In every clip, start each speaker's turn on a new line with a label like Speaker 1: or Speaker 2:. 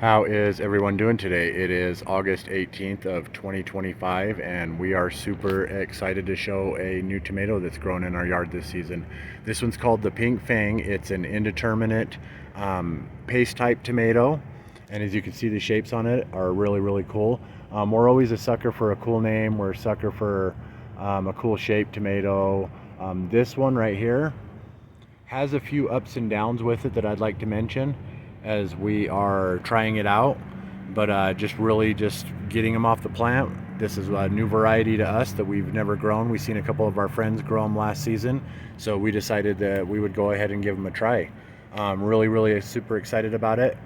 Speaker 1: How is everyone doing today? It is August 18th of 2025 and we are super excited to show a new tomato that's grown in our yard this season. This one's called the Pink Fang. It's an indeterminate paste type tomato, and as you can see the shapes on it are really cool. We're always a sucker for a cool name. We're a sucker for a cool shaped tomato. This one right here has a few ups and downs with it that I'd like to mention as we are trying it out, but just getting them off the plant. This is a new variety to us that we've never grown. We've seen a couple of our friends grow them last season, so we decided that we would go ahead and give them a try. Really super excited about it.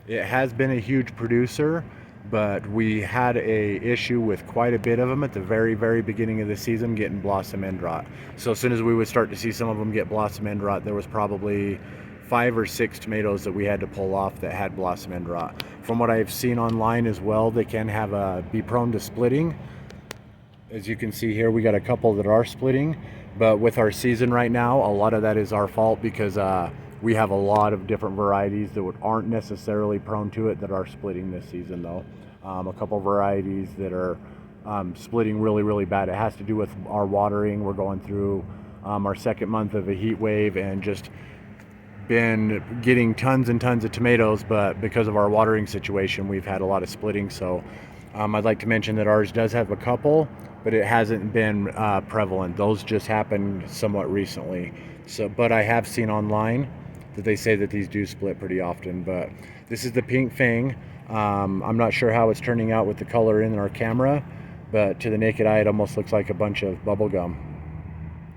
Speaker 1: It has been a huge producer, but we had a issue with quite a bit of them at the very beginning of the season getting blossom end rot. So as soon as we would start to see some of them get blossom end rot, there was probably 5 or 6 tomatoes that we had to pull off that had blossom end rot. From what I've seen online as well, they can be prone to splitting. As you can see here, we got a couple that are splitting, but with our season right now, a lot of that is our fault because we have a lot of different varieties that aren't necessarily prone to it that are splitting this season though. A couple varieties that are splitting really bad. It has to do with our watering. We're going through our second month of a heat wave and just been getting tons and tons of tomatoes, but because of our watering situation, we've had a lot of splitting. So I'd like to mention that ours does have a couple, but it hasn't been prevalent. Those just happened somewhat recently. So, but I have seen online that they say that these do split pretty often. But this is the Pink Fang. I'm not sure how it's turning out with the color in our camera, but to the naked eye, it almost looks like a bunch of bubble gum.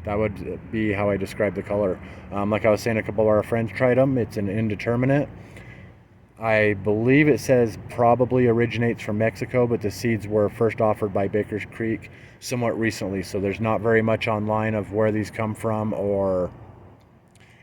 Speaker 1: That would be how I describe the color. Like I was saying, a couple of our friends tried them. It's an indeterminate. I believe it says probably originates from Mexico, but the seeds were first offered by Baker's Creek somewhat recently. So there's not very much online of where these come from or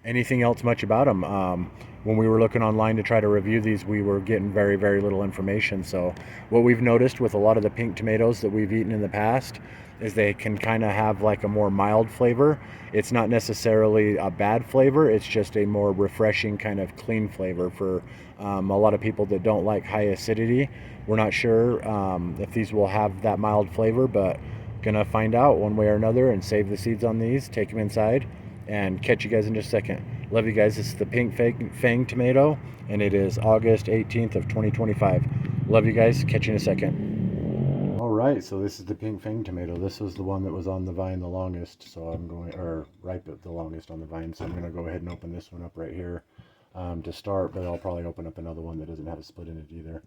Speaker 1: anything else much about them. When we were looking online to try to review these, we were getting very little information. So what we've noticed with a lot of the pink tomatoes that we've eaten in the past is they can kind of have like a more mild flavor. It's not necessarily a bad flavor, it's just a more refreshing kind of clean flavor for a lot of people that don't like high acidity. We're not sure if these will have that mild flavor, but gonna find out one way or another and save the seeds on these, take them inside, and catch you guys in just a second. Love you guys. This is the Pink Fang tomato, and it is August 18th of 2025. Love you guys. Catch you in a second. All right, so this is the Pink Fang tomato. This was the one that was on the vine the longest, so I'm going, or ripe the longest on the vine, so I'm going to go ahead and open this one up right here to start, but I'll probably open up another one that doesn't have a split in it either.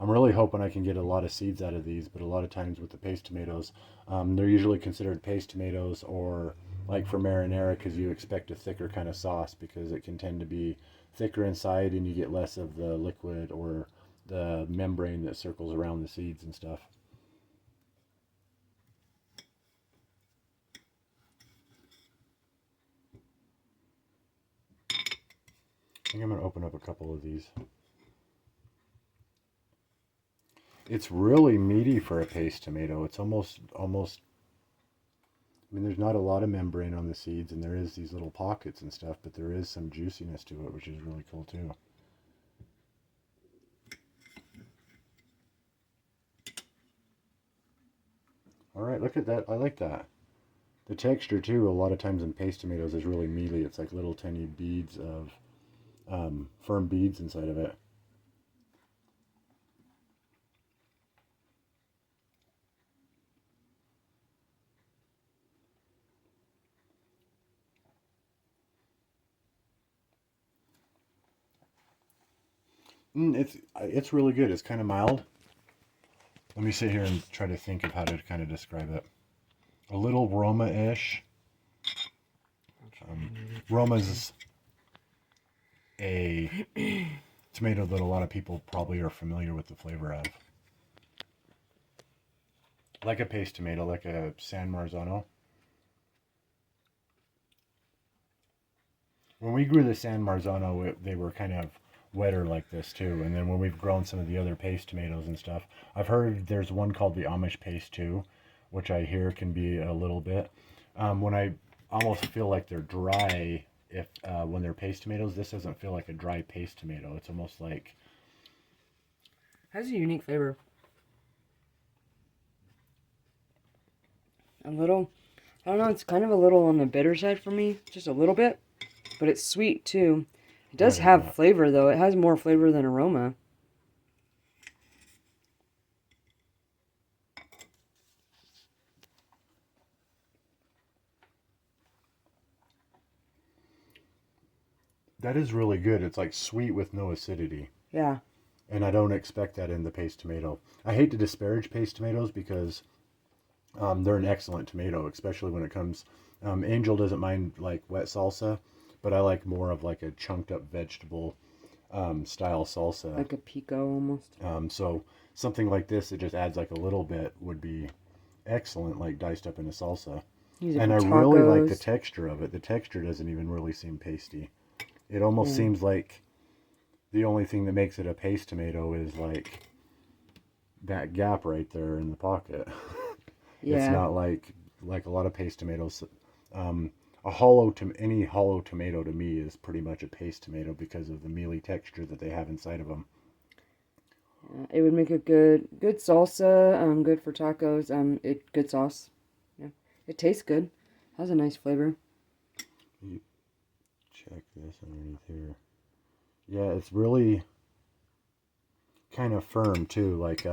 Speaker 1: I'm really hoping I can get a lot of seeds out of these, but a lot of times with the paste tomatoes, they're usually considered paste tomatoes or like for marinara because you expect a thicker kind of sauce because it can tend to be thicker inside and you get less of the liquid or the membrane that circles around the seeds and stuff. I think I'm going to open up a couple of these. It's really meaty for a paste tomato. It's almost I mean, there's not a lot of membrane on the seeds, and there is these little pockets and stuff, but there is some juiciness to it, which is really cool too. All right, look at that. I like that. The texture too, a lot of times in paste tomatoes is really mealy. It's like little tiny beads of firm beads inside of it. It's really good. It's kind of mild. Let me sit here and try to think of how to kind of describe it. A little Roma-ish. Roma's a tomato that a lot of people probably are familiar with the flavor of. Like a paste tomato, like a San Marzano. When we grew the San Marzano, they were kind of wetter like this too. And then when we've grown some of the other paste tomatoes and stuff, I've heard there's one called the Amish paste too, which I hear can be a little bit. When I almost feel like they're dry, when they're paste tomatoes, this doesn't feel like a dry paste tomato. It's almost like
Speaker 2: Has a unique flavor. A little, I don't know, it's kind of a little on the bitter side for me, just a little bit, but it's sweet too. It does have flavor though. It has more flavor than aroma.
Speaker 1: That is really good. It's like sweet with no acidity.
Speaker 2: Yeah.
Speaker 1: And I don't expect that in the paste tomato. I hate to disparage paste tomatoes because they're an excellent tomato, especially when it comes. Angel doesn't mind like wet salsa, but I like more of like a chunked up vegetable style salsa.
Speaker 2: Like a pico almost.
Speaker 1: So something like this, it just adds like a little bit would be excellent, like diced up in a salsa. And I really like the texture of it. The texture doesn't even really seem pasty. It almost seems like the only thing that makes it a paste tomato is like that gap right there in the pocket. It's not like a lot of paste tomatoes. Any hollow tomato to me is pretty much a paste tomato because of the mealy texture that they have inside of them.
Speaker 2: It would make a good salsa. Good for tacos. Good sauce. Yeah, it tastes good. Has a nice flavor.
Speaker 1: Check this underneath here. Yeah, it's really kind of firm too. Like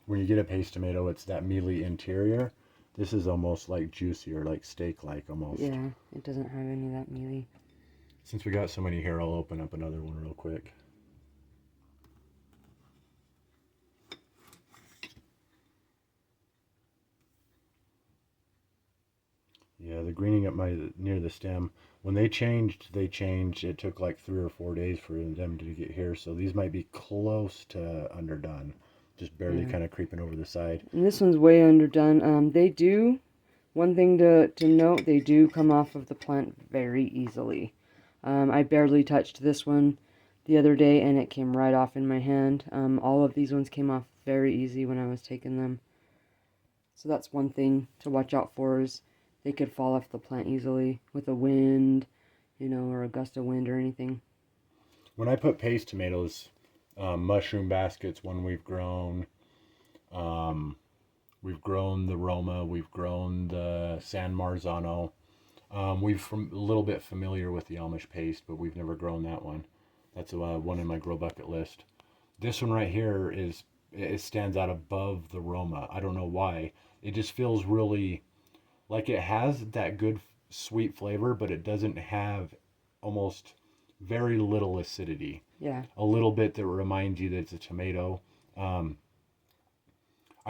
Speaker 1: when you get a paste tomato, it's that mealy interior. This is almost like juicier, like steak-like almost.
Speaker 2: Yeah, it doesn't have any of that mealy.
Speaker 1: Since we got so many here, I'll open up another one real quick. Yeah, the greening up near the stem. When they changed. It took like 3 or 4 days for them to get here, so these might be close to underdone. Just barely kind of creeping over the side.
Speaker 2: And this one's way underdone. They do, one thing to note, they do come off of the plant very easily. I barely touched this one the other day and it came right off in my hand. All of these ones came off very easy when I was taking them. So that's one thing to watch out for, is they could fall off the plant easily with a wind, or a gust of wind or anything.
Speaker 1: When I put paste tomatoes, mushroom baskets, one we've grown the Roma, we've grown the San Marzano. We're a little bit familiar with the Amish paste, but we've never grown that one. That's one in my grow bucket list. This one right here it stands out above the Roma. I don't know why. It just feels really like it has that good sweet flavor, but it doesn't have almost very little acidity.
Speaker 2: Yeah.
Speaker 1: A little bit that reminds you that it's a tomato. I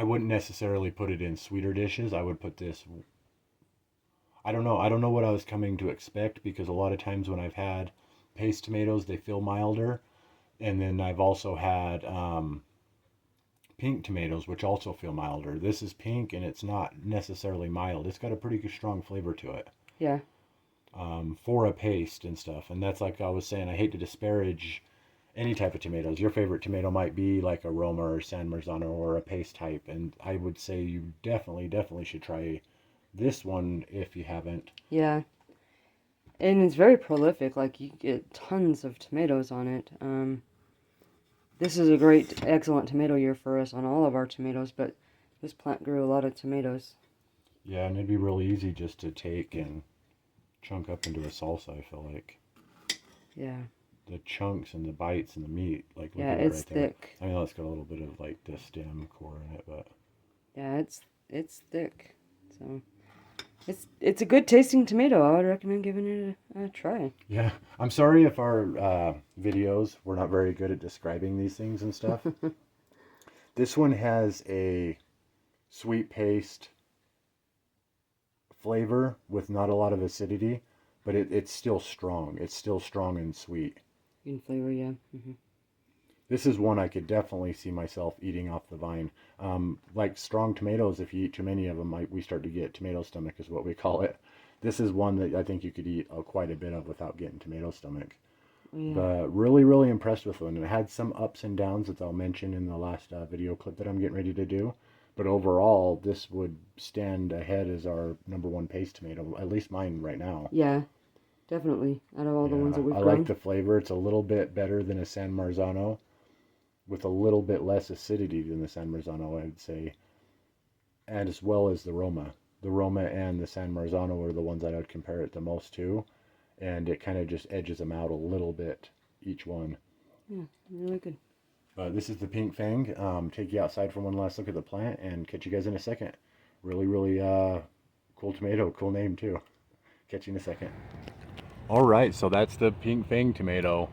Speaker 1: wouldn't necessarily put it in sweeter dishes. I would put this. I don't know. I don't know what I was coming to expect, because a lot of times when I've had paste tomatoes, they feel milder. And then I've also had pink tomatoes, which also feel milder. This is pink and it's not necessarily mild. It's got a pretty strong flavor to it.
Speaker 2: Yeah.
Speaker 1: For a paste and stuff. And that's like I was saying, I hate to disparage any type of tomatoes. Your favorite tomato might be like a Roma or San Marzano or a paste type. And I would say you definitely should try this one if you haven't.
Speaker 2: Yeah. And it's very prolific. Like, you get tons of tomatoes on it. This is a excellent tomato year for us on all of our tomatoes, but this plant grew a lot of tomatoes.
Speaker 1: Yeah, and it'd be really easy just to take and chunk up into a salsa, I feel like.
Speaker 2: Yeah.
Speaker 1: The chunks and the bites and the meat, like, look
Speaker 2: yeah,
Speaker 1: at it
Speaker 2: it's
Speaker 1: right there.
Speaker 2: thick.
Speaker 1: I know it's got a little bit of like the stem core in it, but
Speaker 2: yeah, it's thick. So it's a good tasting tomato. I would recommend giving it a try.
Speaker 1: Yeah, I'm sorry if our videos, we're not very good at describing these things and stuff. This one has a sweet paste flavor with not a lot of acidity, but it's still strong. It's still strong and sweet.
Speaker 2: In flavor, yeah. Mm-hmm.
Speaker 1: This is one I could definitely see myself eating off the vine. Like strong tomatoes, if you eat too many of them, we start to get tomato stomach is what we call it. This is one that I think you could eat quite a bit of without getting tomato stomach. Yeah. But really impressed with one. It had some ups and downs that I'll mention in the last video clip that I'm getting ready to do. But overall, this would stand ahead as our #1 paste tomato, at least mine right now.
Speaker 2: Yeah, definitely. Out of all the ones that we've grown.
Speaker 1: I like the flavor. It's a little bit better than a San Marzano. with a little bit less acidity than the San Marzano, I would say, and as well as the Roma. The Roma and the San Marzano are the ones I would compare it the most to, and it kind of just edges them out a little bit, each one.
Speaker 2: Yeah, really good.
Speaker 1: This is the Pink Fang. Take you outside for one last look at the plant and catch you guys in a second. Really, really cool tomato. Cool name, too. Catch you in a second. All right, so that's the Pink Fang tomato.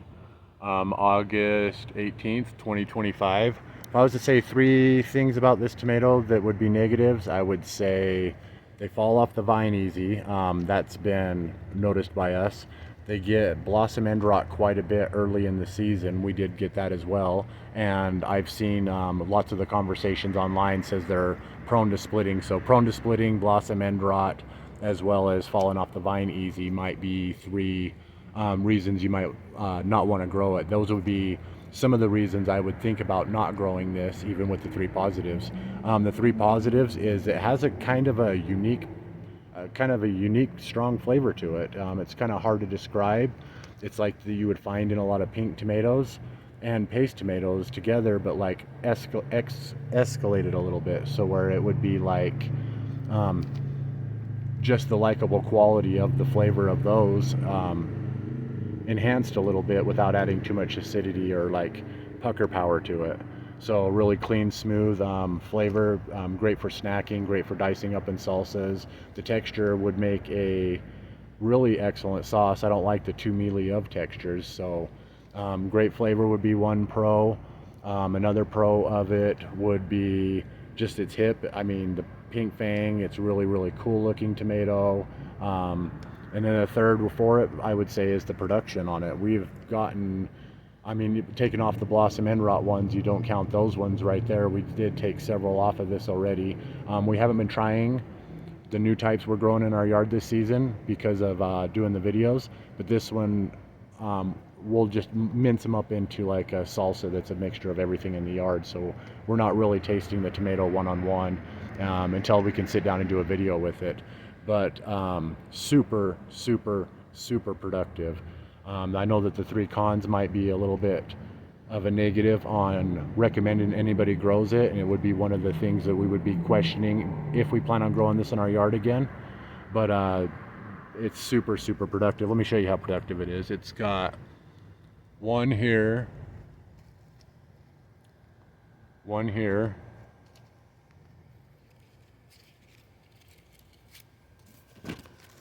Speaker 1: August 18th, 2025. If I was to say three things about this tomato that would be negatives, I would say they fall off the vine easy. That's been noticed by us. They get blossom end rot quite a bit early in the season. We did get that as well. And I've seen lots of the conversations online says they're prone to splitting. So prone to splitting, blossom end rot, as well as falling off the vine easy might be three reasons you might not want to grow it. Those would be some of the reasons I would think about not growing this, even with the three positives. The three positives is it has a kind of a unique, strong flavor to it. It's kind of hard to describe. It's like you would find in a lot of pink tomatoes and paste tomatoes together, but like escalated a little bit. So where it would be like just the likable quality of the flavor of those. Enhanced a little bit without adding too much acidity or like pucker power to it. So really clean, smooth flavor, great for snacking, great for dicing up in salsas. The texture would make a really excellent sauce. I don't like the too mealy of textures, so great flavor would be one pro. Another pro of it would be just its hip. I mean, the Pink Fang, it's really, really cool looking tomato. And then a third for it, I would say, is the production on it. We've gotten, I mean, taking off the blossom end rot ones, you don't count those ones right there. We did take several off of this already. We haven't been trying the new types we're growing in our yard this season because of doing the videos. But this one, we'll just mince them up into like a salsa that's a mixture of everything in the yard. So we're not really tasting the tomato one-on-one until we can sit down and do a video with it. But super, super, super productive. I know that the three cons might be a little bit of a negative on recommending anybody grows it, and it would be one of the things that we would be questioning if we plan on growing this in our yard again. But it's super, super productive. Let me show you how productive it is. It's got one here, one here,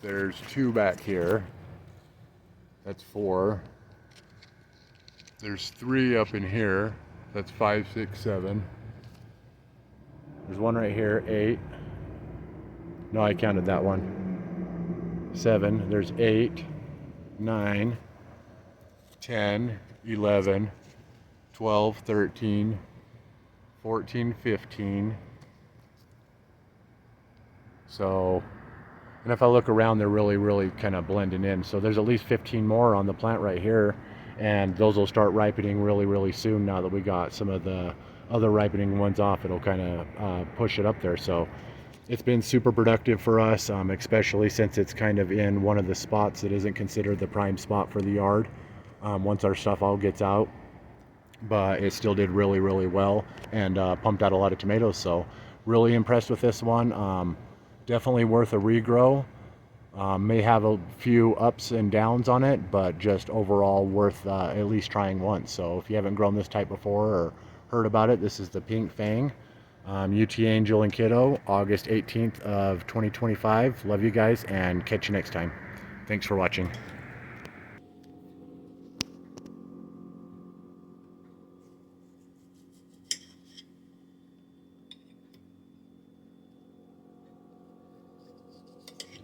Speaker 1: there's two back here, that's four, there's three up in here, that's 5, 6, 7, there's one right here, 8, no, I counted that one, 7, there's 8, 9, 10, 11, 12, 13, 14, 15. So, and if I look around, they're really, really kind of blending in. So there's at least 15 more on the plant right here, and those will start ripening really, really soon now that we got some of the other ripening ones off. It'll kind of push it up there. So it's been super productive for us, especially since it's kind of in one of the spots that isn't considered the prime spot for the yard once our stuff all gets out. But it still did really, really well and pumped out a lot of tomatoes. So really impressed with this one. Definitely worth a regrow. May have a few ups and downs on it, but just overall worth at least trying once. So if you haven't grown this type before or heard about it, this is the Pink Fang. UT Angel and Kiddo, August 18th of 2025. Love you guys and catch you next time. Thanks for watching.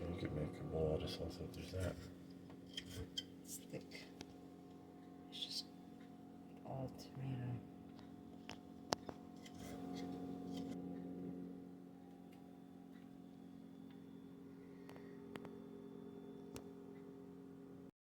Speaker 1: You could make a bowl out of salsa if there's that.